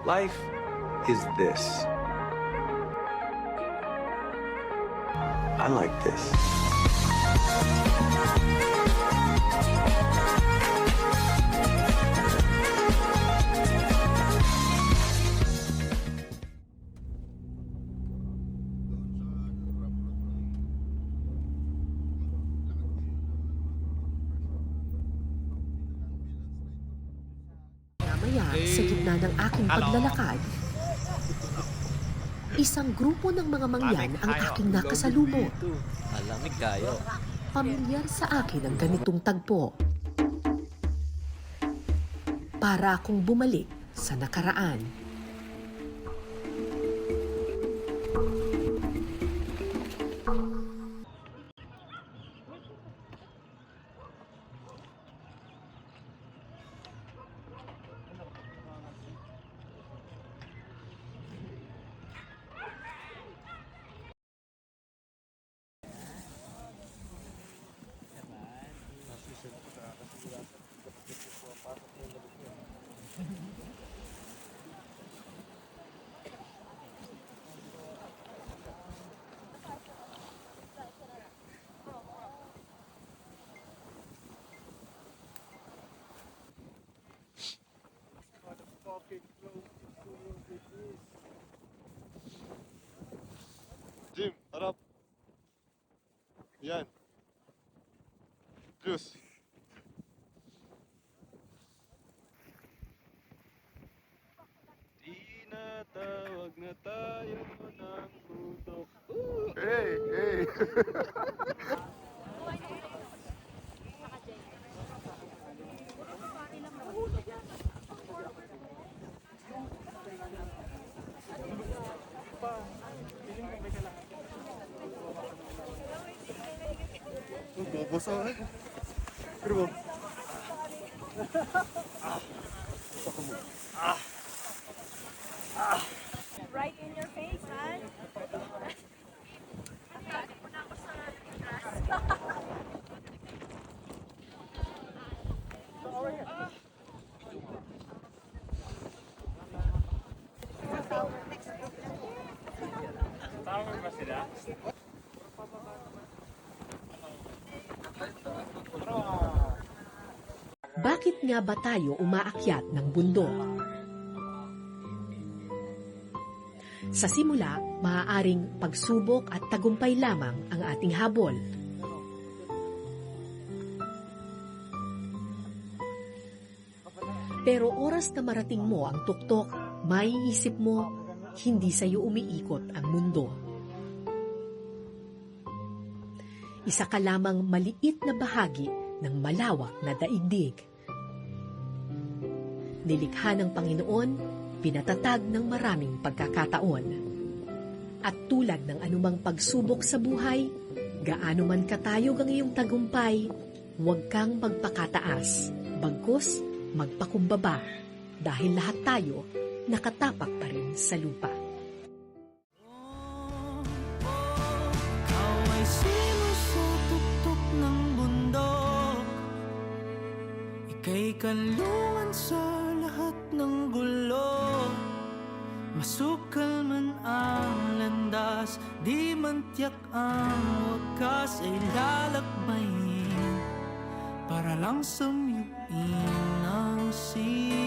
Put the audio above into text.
Life is this. I like this. Mamaya, sa gitna ng aking paglalakad, isang grupo ng mga mangyan ang aking nakasalubong. Malamig kayo. Pamilyar sa akin ang ganitong tagpo. Para akong bumalik sa nakaraan. Jim, harap. Yan. Juice. Tinatawag na tayo ng bundok. Hey, hey. Bobo eh. Pero Right in your face, man. Bakit nga ba tayo umaakyat ng bundok? Sa simula, maaaring pagsubok at tagumpay lamang ang ating habol. Pero oras na marating mo ang tuktok, maiisip mo, hindi sa iyo umiikot ang mundo. Isa ka lamang maliit na bahagi ng malawak na daigdig. Nilikha ng Panginoon, pinatatag ng maraming pagkakataon. At tulad ng anumang pagsubok sa buhay, gaano man katayog ang iyong tagumpay, huwag kang magpakataas, bagkus magpakumbaba, dahil lahat tayo nakatapak pa rin sa lupa. Ikaw ay sinusutuktok ng bundok. Ika'y kanlungan sa lahat ng gulo. Masukal man ang landas, di man tiyak ang wakas ay lalakbayin para lang samyuin ang siya.